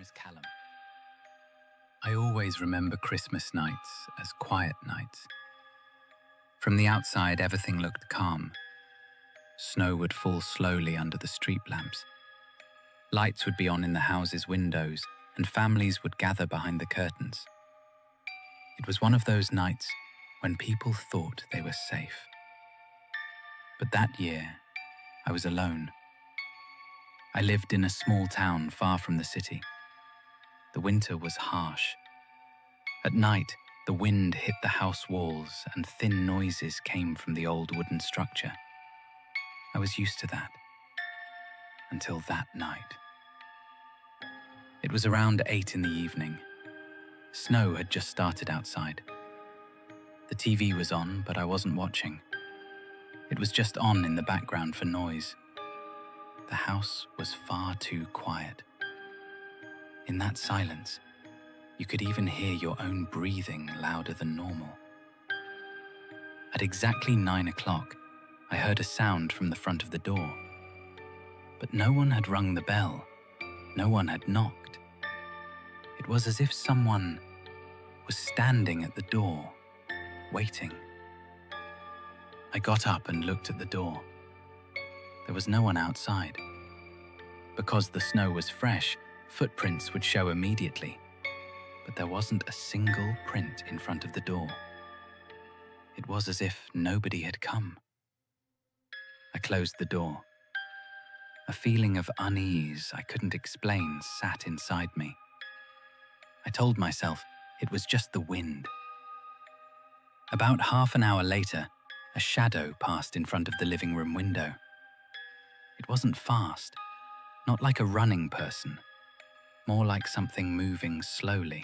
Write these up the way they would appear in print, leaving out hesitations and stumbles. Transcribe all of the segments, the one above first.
name is Callum. I always remember Christmas nights as quiet nights. From the outside, everything looked calm. Snow would fall slowly under the street lamps. Lights would be on in the houses' windows, and families would gather behind the curtains. It was one of those nights when people thought they were safe. But that year, I was alone. I lived in a small town far from the city. The winter was harsh. At night, the wind hit the house walls and thin noises came from the old wooden structure. I was used to that. Until that night. It was around 8 in the evening. Snow had just started outside. The TV was on, but I wasn't watching. It was just on in the background for noise. The house was far too quiet. In that silence, you could even hear your own breathing louder than normal. At exactly 9 o'clock, I heard a sound from the front of the door. But no one had rung the bell. No one had knocked. It was as if someone was standing at the door, waiting. I got up and looked at the door. There was no one outside. Because the snow was fresh, footprints would show immediately, but there wasn't a single print in front of the door. It was as if nobody had come. I closed the door. A feeling of unease I couldn't explain sat inside me. I told myself it was just the wind. About half an hour later, a shadow passed in front of the living room window. It wasn't fast, not like a running person, more like something moving slowly.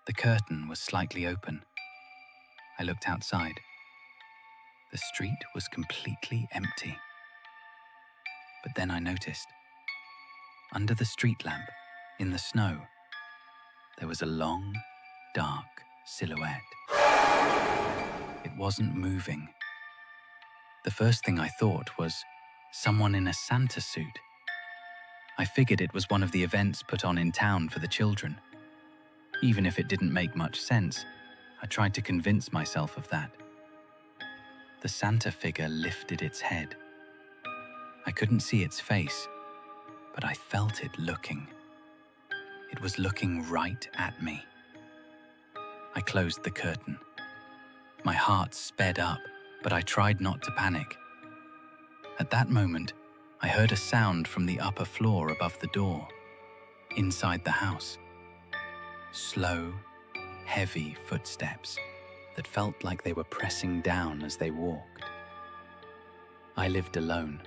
The curtain was slightly open. I looked outside. The street was completely empty. But then I noticed, under the street lamp, in the snow, there was a long, dark silhouette. It wasn't moving. The first thing I thought was someone in a Santa suit. I figured it was one of the events put on in town for the children. Even if it didn't make much sense, I tried to convince myself of that. The Santa figure lifted its head. I couldn't see its face, but I felt it looking. It was looking right at me. I closed the curtain. My heart sped up, but I tried not to panic. At that moment, I heard a sound from the upper floor above the door, inside the house. Slow, heavy footsteps that felt like they were pressing down as they walked. I lived alone.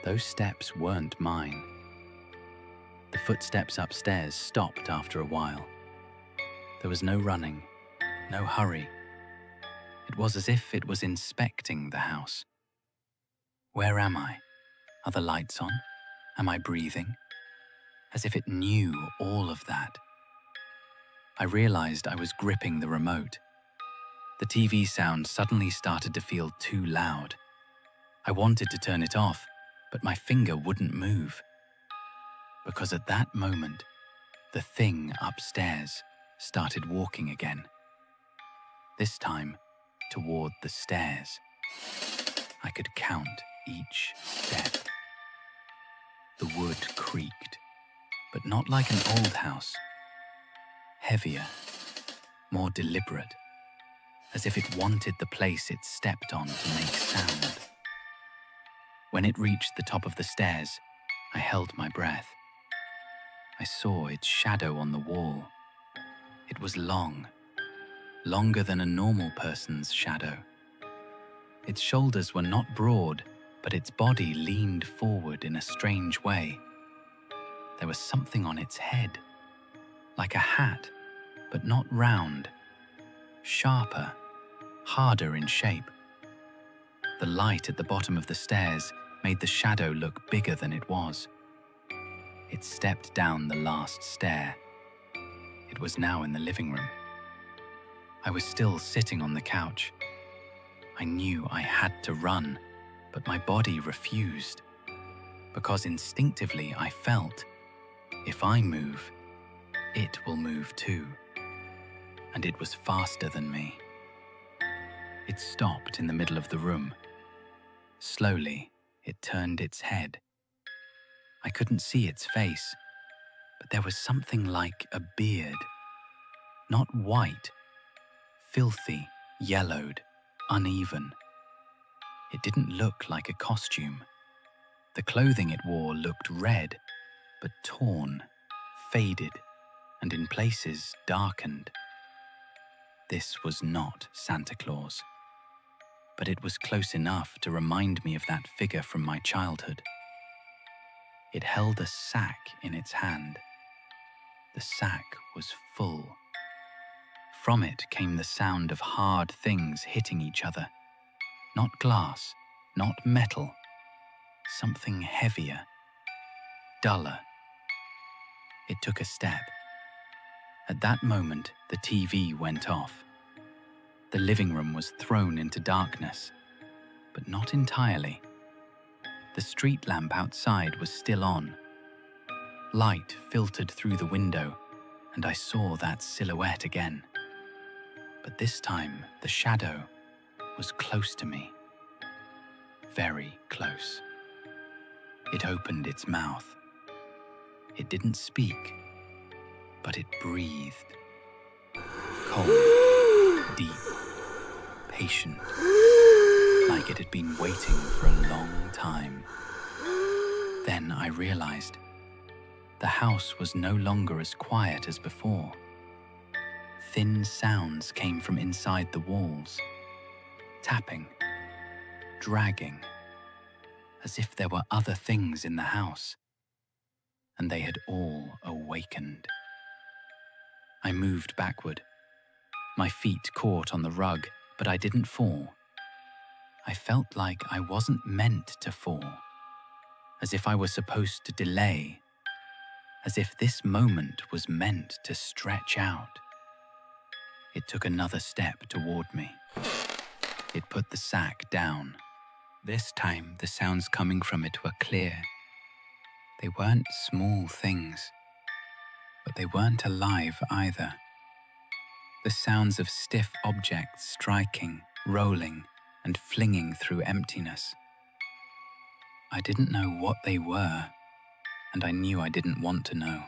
Those steps weren't mine. The footsteps upstairs stopped after a while. There was no running, no hurry. It was as if it was inspecting the house. Where am I? Are the lights on? Am I breathing? As if it knew all of that. I realized I was gripping the remote. The TV sound suddenly started to feel too loud. I wanted to turn it off, but my finger wouldn't move. Because at that moment, the thing upstairs started walking again. This time, toward the stairs. I could count each step. The wood creaked, but not like an old house. Heavier, more deliberate, as if it wanted the place it stepped on to make sound. When it reached the top of the stairs, I held my breath. I saw its shadow on the wall. It was long, longer than a normal person's shadow. Its shoulders were not broad, but its body leaned forward in a strange way. There was something on its head, like a hat, but not round, sharper, harder in shape. The light at the bottom of the stairs made the shadow look bigger than it was. It stepped down the last stair. It was now in the living room. I was still sitting on the couch. I knew I had to run, but my body refused, because instinctively I felt If I move, it will move too. And it was faster than me. It stopped in the middle of the room. Slowly, it turned its head. I couldn't see its face, but there was something like a beard. Not white, filthy, yellowed, uneven. It didn't look like a costume. The clothing it wore looked red, but torn, faded, and in places darkened. This was not Santa Claus, but it was close enough to remind me of that figure from my childhood. It held a sack in its hand. The sack was full. From it came the sound of hard things hitting each other. Not glass, not metal. Something heavier, duller. It took a step. At that moment, the TV went off. The living room was thrown into darkness, but not entirely. The street lamp outside was still on. Light filtered through the window, and I saw that silhouette again. But this time, the shadow was close to me. Very close. It opened its mouth. It didn't speak, but it breathed. Cold, deep, patient, like it had been waiting for a long time. Then I realized the house was no longer as quiet as before. Thin sounds came from inside the walls, tapping, dragging, as if there were other things in the house, and they had all awakened. I moved backward. My feet caught on the rug, but I didn't fall. I felt like I wasn't meant to fall, as if I was supposed to delay, as if this moment was meant to stretch out. It took another step toward me. It put the sack down. This time, the sounds coming from it were clear. They weren't small things, but they weren't alive either. The sounds of stiff objects striking, rolling, and flinging through emptiness. I didn't know what they were, and I knew I didn't want to know.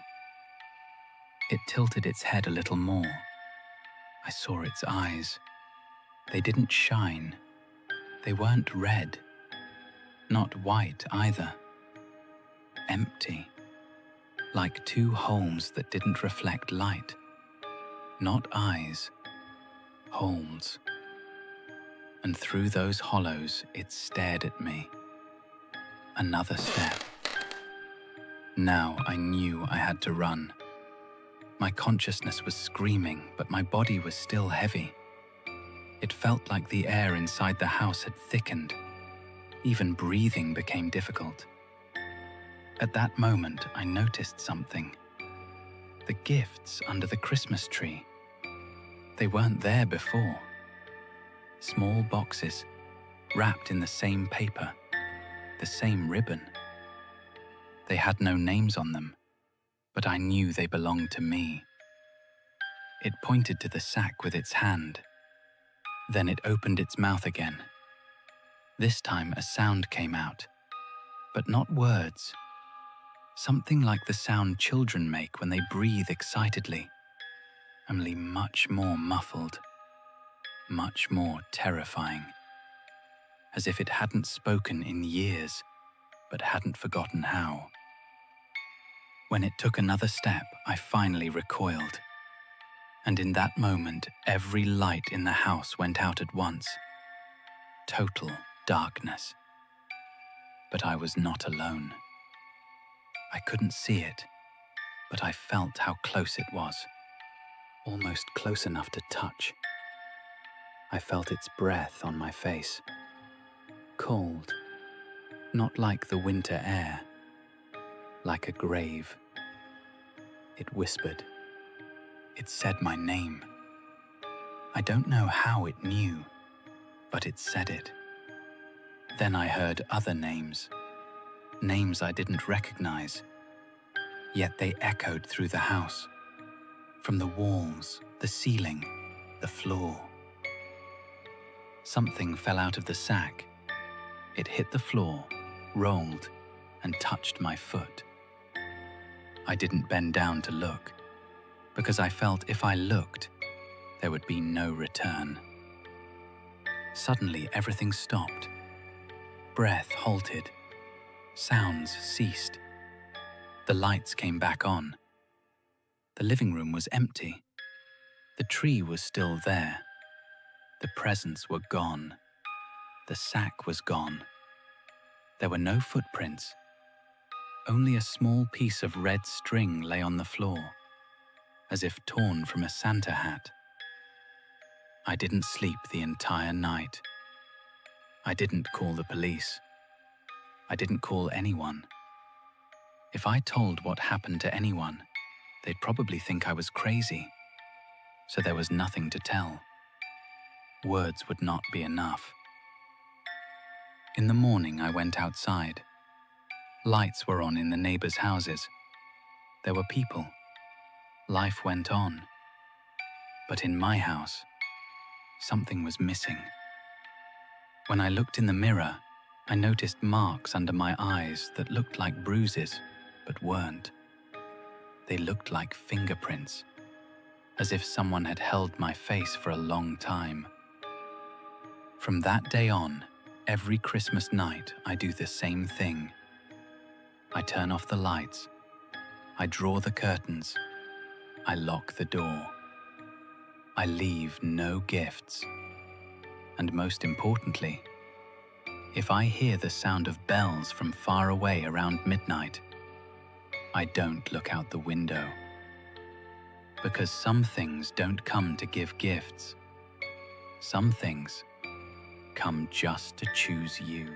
It tilted its head a little more. I saw its eyes. They didn't shine. They weren't red. Not white either. Empty. Like two holes that didn't reflect light. Not eyes. Holes. And through those hollows, it stared at me. Another step. Now I knew I had to run. My consciousness was screaming, but my body was still heavy. It felt like the air inside the house had thickened. Even breathing became difficult. At that moment, I noticed something. The gifts under the Christmas tree. They weren't there before. Small boxes, wrapped in the same paper, the same ribbon. They had no names on them, but I knew they belonged to me. It pointed to the sack with its hand. Then it opened its mouth again. This time a sound came out, but not words. Something like the sound children make when they breathe excitedly, only much more muffled, much more terrifying, as if it hadn't spoken in years, but hadn't forgotten how. When it took another step, I finally recoiled. And in that moment, every light in the house went out at once. Total darkness. But I was not alone. I couldn't see it, but I felt how close it was. Almost close enough to touch. I felt its breath on my face. Cold. Not like the winter air. Like a grave. It whispered. It said my name. I don't know how it knew, but it said it. Then I heard other names. Names I didn't recognize. yet they echoed through the house, from the walls, the ceiling, the floor. Something fell out of the sack. It hit the floor, rolled, and touched my foot. I didn't bend down to look, because I felt if I looked, there would be no return. Suddenly, everything stopped. Breath halted. Sounds ceased. The lights came back on. The living room was empty. The tree was still there. The presents were gone. The sack was gone. There were no footprints. Only a small piece of red string lay on the floor, as if torn from a Santa hat. I didn't sleep the entire night. I didn't call the police. I didn't call anyone. If I told what happened to anyone, they'd probably think I was crazy. So there was nothing to tell. Words would not be enough. In the morning, I went outside. Lights were on in the neighbors' houses. There were people. Life went on. But in my house, something was missing. When I looked in the mirror, I noticed marks under my eyes that looked like bruises, but weren't. They looked like fingerprints, as if someone had held my face for a long time. From that day on, every Christmas night, I do the same thing. I turn off the lights. I draw the curtains. I lock the door. I leave no gifts. And most importantly, if I hear the sound of bells from far away around midnight, I don't look out the window. Because some things don't come to give gifts. Some things come just to choose you.